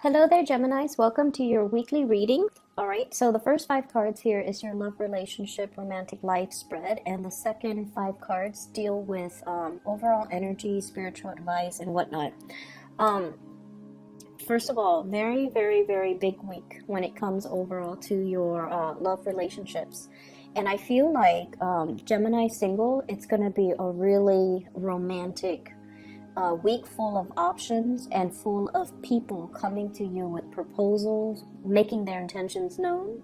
Hello there, Geminis. Welcome to your weekly reading. All right, so the first five cards here is your love, relationship, romantic life spread, and the second five cards deal with overall energy, spiritual advice, and whatnot. Um, First of all, very, very, very big week when it comes overall to your love relationships. And I feel like Gemini single, it's going to be a really romantic a week full of options and full of people coming to you with proposals, making their intentions known,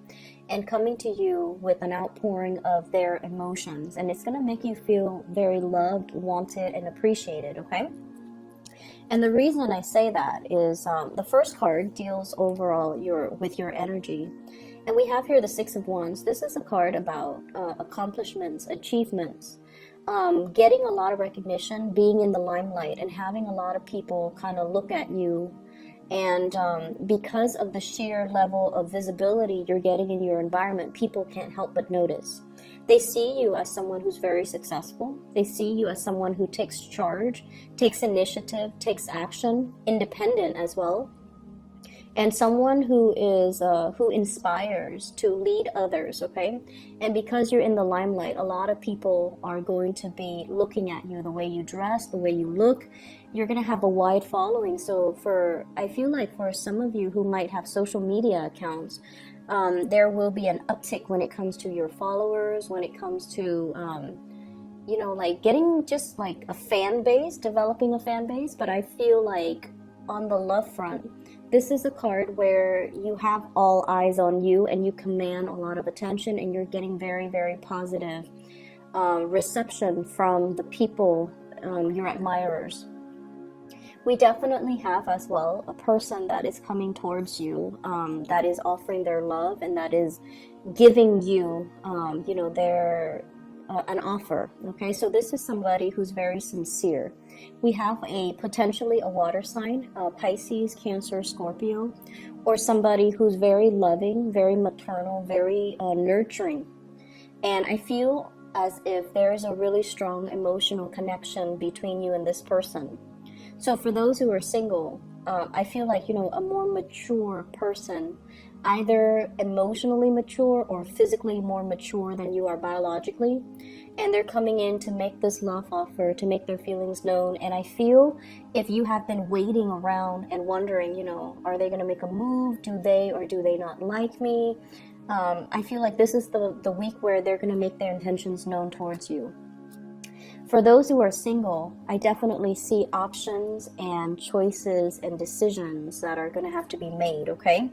and coming to you with an outpouring of their emotions. And it's going to make you feel very loved, wanted, and appreciated, okay? And the reason I say that is the first card deals overall with your energy. And we have here the Six of Wands. This is a card about accomplishments, achievements, getting a lot of recognition, being in the limelight, and having a lot of people kind of look at you. And because of the sheer level of visibility you're getting in your environment, people can't help but notice. They see you as someone who's very successful. They see you as someone who takes charge, takes initiative, takes action, independent as well, and someone who is who inspires to lead others, okay? And because you're in the limelight, a lot of people are going to be looking at you, the way you dress, the way you look. You're going to have a wide following. So I feel like for some of you who might have social media accounts, there will be an uptick when it comes to your followers, when it comes to like getting just like a fan base, developing a fan base. But I feel like on the love front, this is a card where you have all eyes on you and you command a lot of attention, and you're getting very, very positive reception from the people, your admirers. We definitely have as well a person that is coming towards you, that is offering their love and that is giving you, their an offer. Okay, so this is somebody who's very sincere. We have potentially a water sign, Pisces, Cancer, Scorpio, or somebody who's very loving, very maternal, very nurturing. And I feel as if there is a really strong emotional connection between you and this person. So for those who are single, I feel like, a more mature person, either emotionally mature or physically more mature than you are biologically, and they're coming in to make this love offer, to make their feelings known. And I feel if you have been waiting around and wondering, are they going to make a move? Do they or do they not like me? I feel like this is the week where they're going to make their intentions known towards you. For those who are single, I definitely see options and choices and decisions that are going to have to be made, okay?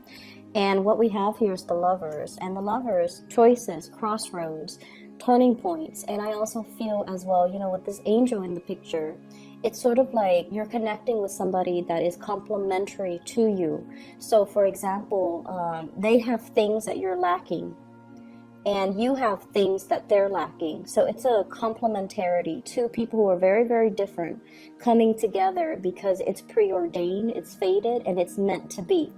And what we have here is the Lovers. And the Lovers, choices, crossroads, turning points. And I also feel as well, with this angel in the picture, it's sort of like you're connecting with somebody that is complementary to you. So for example, they have things that you're lacking, and you have things that they're lacking. So it's a complementarity. Two people who are very, very different coming together because it's preordained, it's fated, and it's meant to be.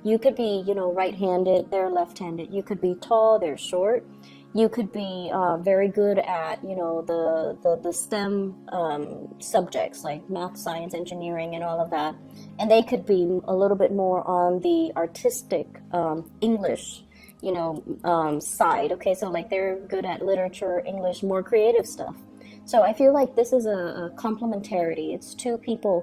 You could be, right-handed, they're left-handed. You could be tall, they're short. You could be very good at, the STEM subjects like math, science, engineering, and all of that. And they could be a little bit more on the artistic English side. Okay, so like they're good at literature, English, more creative stuff. So I feel like this is a complementarity. It's two people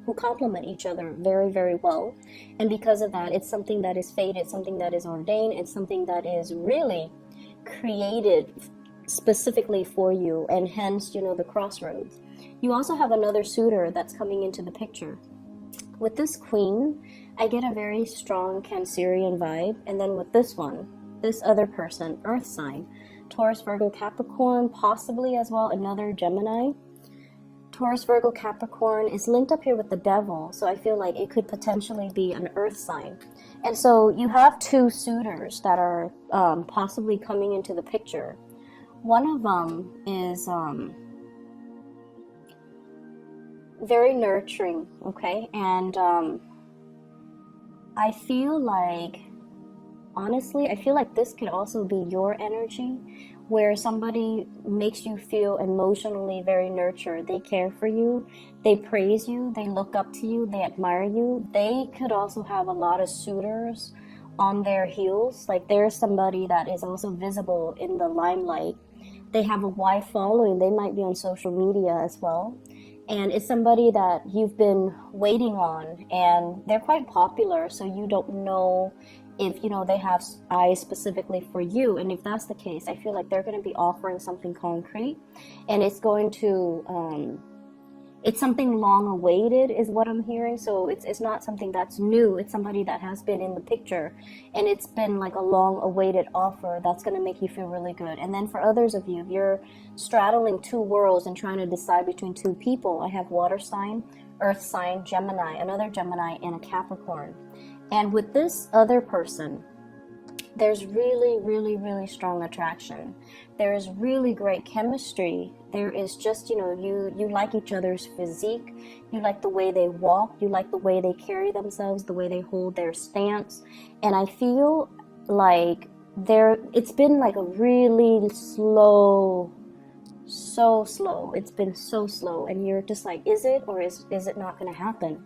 who complement each other very, very well. And because of that, it's something that is fated, something that is ordained, it's something that is really created specifically for you, and hence, the crossroads. You also have another suitor that's coming into the picture. With this queen, I get a very strong Cancerian vibe. And then with this one, this other person, earth sign, Taurus, Virgo, Capricorn, possibly as well another Gemini. Taurus, Virgo, Capricorn is linked up here with the devil. So I feel like it could potentially be an earth sign. And so you have two suitors that are possibly coming into the picture. One of them is very nurturing, okay? And I feel like, honestly, I feel like this could also be your energy, where somebody makes you feel emotionally very nurtured. They care for you, they praise you, they look up to you, they admire you. They could also have a lot of suitors on their heels. Like there's somebody that is also visible in the limelight. They have a wide following. They might be on social media as well. And it's somebody that you've been waiting on, and they're quite popular, so you don't know if they have eyes specifically for you. And if that's the case, I feel like they're going to be offering something concrete, and it's going to it's something long awaited is what I'm hearing. So it's not something that's new. It's somebody that has been in the picture, and it's been like a long awaited offer that's going to make you feel really good. And then for others of you, if you're straddling two worlds and trying to decide between two people, I have water sign, earth sign, Gemini, another Gemini, and a Capricorn. And with this other person, there's really, really, really strong attraction. There is really great chemistry. There is just, you like each other's physique. You like the way they walk. You like the way they carry themselves, the way they hold their stance. And I feel like it's been like a really slow, so slow. It's been so slow. And you're just like, is it or is it not going to happen?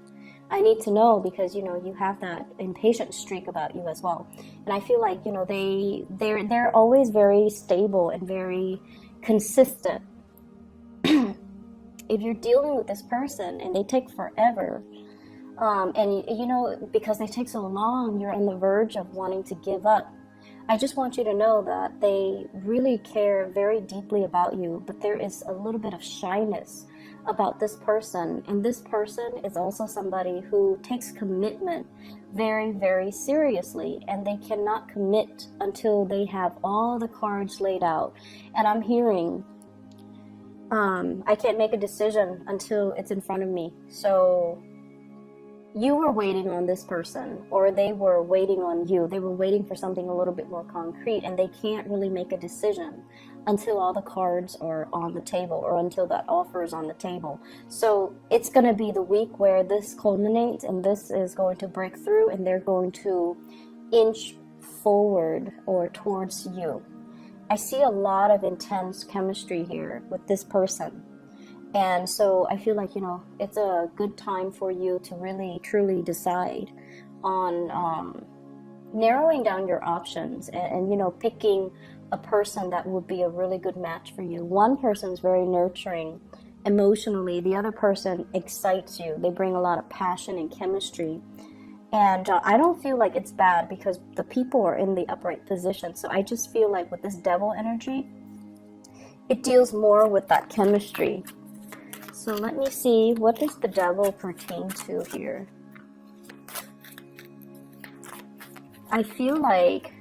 I need to know, because you have that impatient streak about you as well. And I feel like they're always very stable and very consistent. If you're dealing with this person and they take forever, and because they take so long, you're on the verge of wanting to give up. I just want you to know that they really care very deeply about you, but there is a little bit of shyness about this person. And this person is also somebody who takes commitment very, very seriously, and they cannot commit until they have all the cards laid out. And I'm hearing, I can't make a decision until it's in front of me. So you were waiting on this person, or they were waiting on you. They were waiting for something a little bit more concrete, and they can't really make a decision until all the cards are on the table, or until that offer is on the table. So it's going to be the week where this culminates, and this is going to break through, and they're going to inch forward or towards you. I see a lot of intense chemistry here with this person. And so I feel like, it's a good time for you to really, truly decide on narrowing down your options and picking a person that would be a really good match for you. One person is very nurturing emotionally. The other person excites you. They bring a lot of passion and chemistry. And I don't feel like it's bad, because the people are in the upright position. So I just feel like with this devil energy, it deals more with that chemistry. So let me see, what does the devil pertain to here? I feel like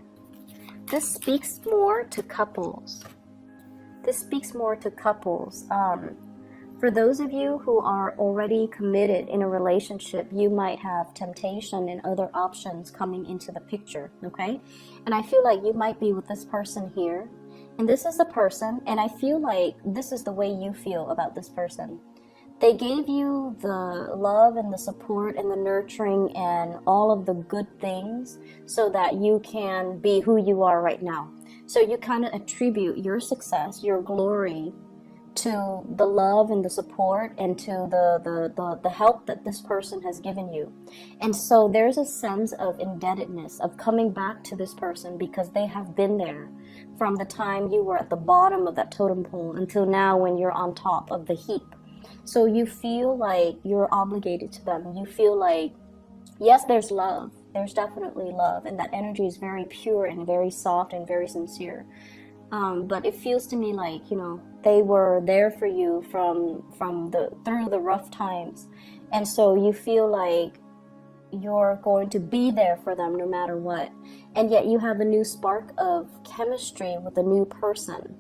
this speaks more to couples. This speaks more to couples. For those of you who are already committed in a relationship, you might have temptation and other options coming into the picture, okay? And I feel like you might be with this person here. And this is the person, and I feel like this is the way you feel about this person. They gave you the love and the support and the nurturing and all of the good things so that you can be who you are right now. So you kind of attribute your success, your glory, to the love and the support and to the help that this person has given you. And so there's a sense of indebtedness, of coming back to this person, because they have been there from the time you were at the bottom of that totem pole until now when you're on top of the heap. So you feel like you're obligated to them. You feel like, yes, there's love. There's definitely love. And that energy is very pure and very soft and very sincere. But it feels to me like, they were there for you through the rough times. And so you feel like you're going to be there for them no matter what. And yet you have a new spark of chemistry with a new person.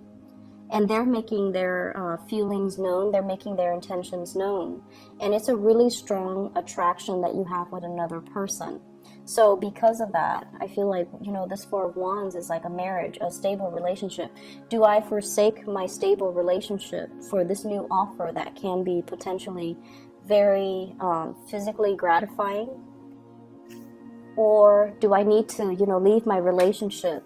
And they're making their feelings known. They're making their intentions known. And it's a really strong attraction that you have with another person. So because of that, I feel like, this Four of Wands is like a marriage, a stable relationship. Do I forsake my stable relationship for this new offer that can be potentially very physically gratifying? Or do I need to, leave my relationship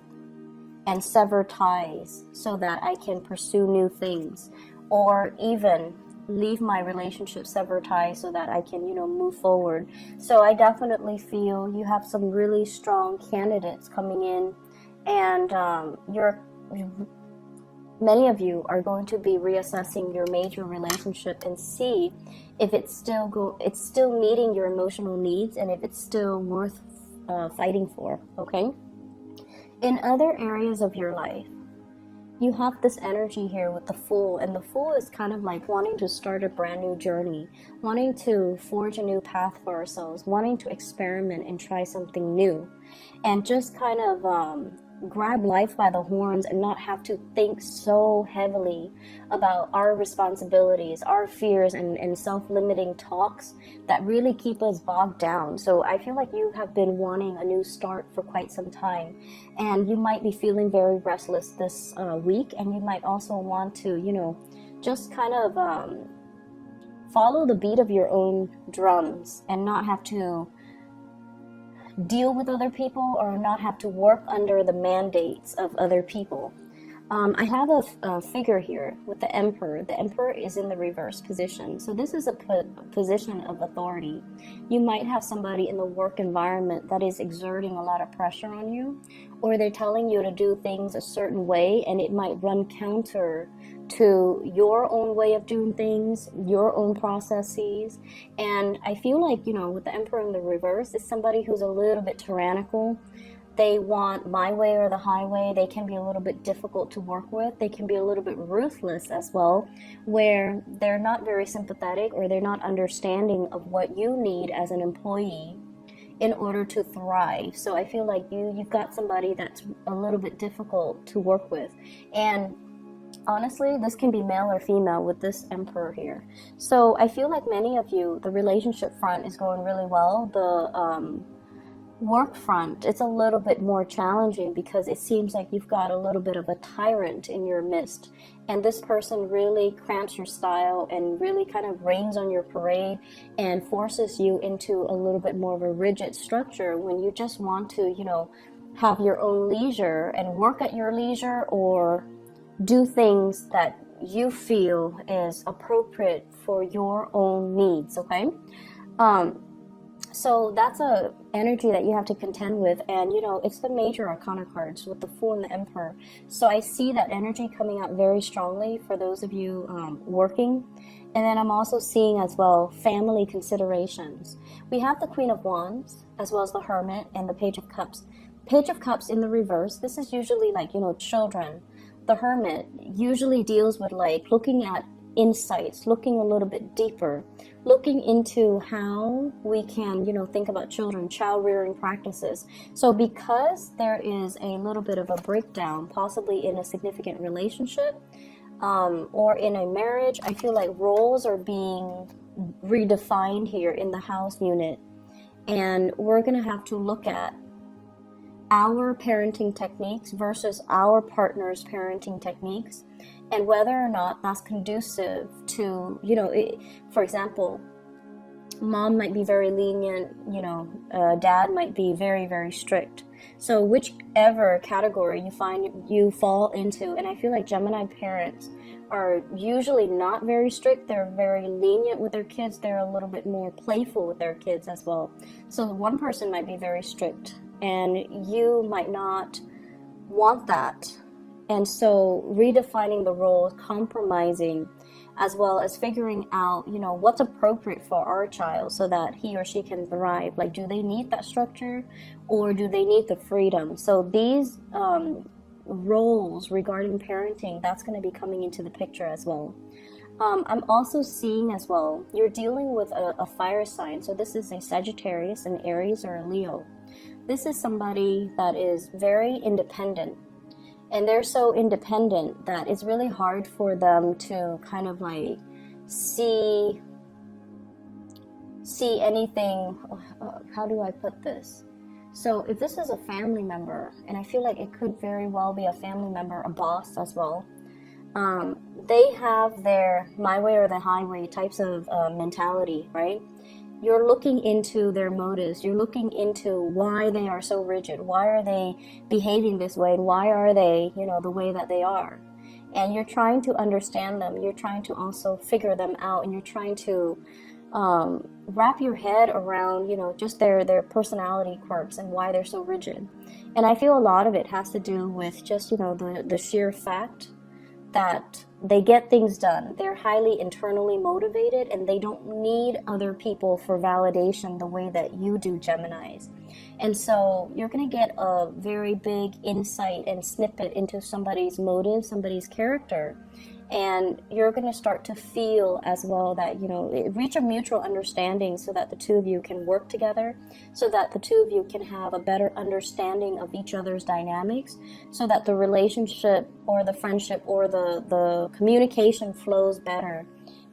and sever ties so that I can pursue new things, or even leave my relationship, sever ties so that I can, move forward. So I definitely feel you have some really strong candidates coming in, and many of you are going to be reassessing your major relationship and see if it's still meeting your emotional needs, and if it's still worth fighting for. Okay. In other areas of your life, you have this energy here with the Fool, and the Fool is kind of like wanting to start a brand new journey, wanting to forge a new path for ourselves, wanting to experiment and try something new, and just kind of grab life by the horns and not have to think so heavily about our responsibilities, our fears, and self-limiting talks that really keep us bogged down. So I feel like you have been wanting a new start for quite some time, and you might be feeling very restless this week, and you might also want to, just kind of follow the beat of your own drums and not have to deal with other people, or not have to work under the mandates of other people. I have a figure here with the Emperor. The Emperor is in the reverse position. So this is a position of authority. You might have somebody in the work environment that is exerting a lot of pressure on you, or they're telling you to do things a certain way, and it might run counter to your own way of doing things, your own processes. And I feel like, with the Emperor in the reverse, it's somebody who's a little bit tyrannical. They want my way or the highway. They can be a little bit difficult to work with. They can be a little bit ruthless as well, where they're not very sympathetic, or they're not understanding of what you need as an employee in order to thrive. So I feel like you've got somebody that's a little bit difficult to work with. And honestly, this can be male or female with this Emperor here. So I feel like many of you, the relationship front is going really well. The work front, it's a little bit more challenging, because it seems like you've got a little bit of a tyrant in your midst, and this person really cramps your style and really kind of rains on your parade and forces you into a little bit more of a rigid structure, when you just want to, have your own leisure and work at your leisure, or do things that you feel is appropriate for your own needs. Okay. So that's a energy that you have to contend with, and it's the major arcana cards with the Fool and the Emperor. So I see that energy coming out very strongly for those of you working. And then I'm also seeing as well family considerations. We have the Queen of Wands, as well as the Hermit and the Page of Cups. Page of Cups in the reverse, this is usually like, children. The Hermit usually deals with like looking at insights, looking a little bit deeper, looking into how we can, think about children, child rearing practices. So because there is a little bit of a breakdown, possibly in a significant relationship, or in a marriage, I feel like roles are being redefined here in the house unit. And we're going to have to look at our parenting techniques versus our partner's parenting techniques, and whether or not that's conducive to, for example, mom might be very lenient, dad might be very, very strict. So whichever category you fall into, and I feel like Gemini parents are usually not very strict. They're very lenient with their kids. They're a little bit more playful with their kids as well. So one person might be very strict, and you might not want that. And so redefining the roles, compromising, as well as figuring out, what's appropriate for our child so that he or she can thrive. Like, do they need that structure, or do they need the freedom? So these roles regarding parenting, that's going to be coming into the picture as well. I'm also seeing as well, you're dealing with a fire sign. So this is a Sagittarius, an Aries, or a Leo. This is somebody that is very independent. And they're so independent that it's really hard for them to kind of like see anything. How do I put this? So if this is a family member, and I feel like it could very well be a family member, a boss as well, they have their my way or the highway types of mentality, right? you're looking into their motives. You're looking into why they are so rigid. Why are they behaving this way? And why are they, you know, the way that they are? And you're trying to understand them. You're trying to also figure them out. And you're trying to wrap your head around, you know, just their personality quirks and why they're so rigid. And I feel a lot of it has to do with just, you know, the sheer fact that they get things done. They're highly internally motivated and they don't need other people for validation the way that you do, Geminis. And so you're going to get a very big insight and snippet into somebody's motive, somebody's character. And you're going to start to feel as well that, you know, reach a mutual understanding so that the two of you can work together, so that the two of you can have a better understanding of each other's dynamics, so that the relationship or the friendship or the communication flows better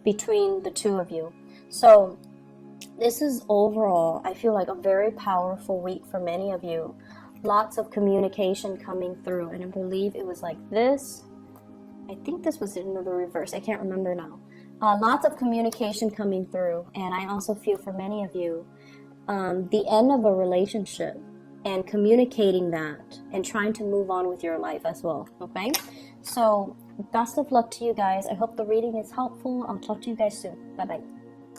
between the two of you. So this is overall, I feel like, a very powerful week for many of you. Lots of communication coming through. And I believe it was like this. I think this was in the reverse. I can't remember now. Lots of communication coming through. And I also feel for many of you, the end of a relationship and communicating that and trying to move on with your life as well. Okay? So best of luck to you guys. I hope the reading is helpful. I'll talk to you guys soon. Bye-bye.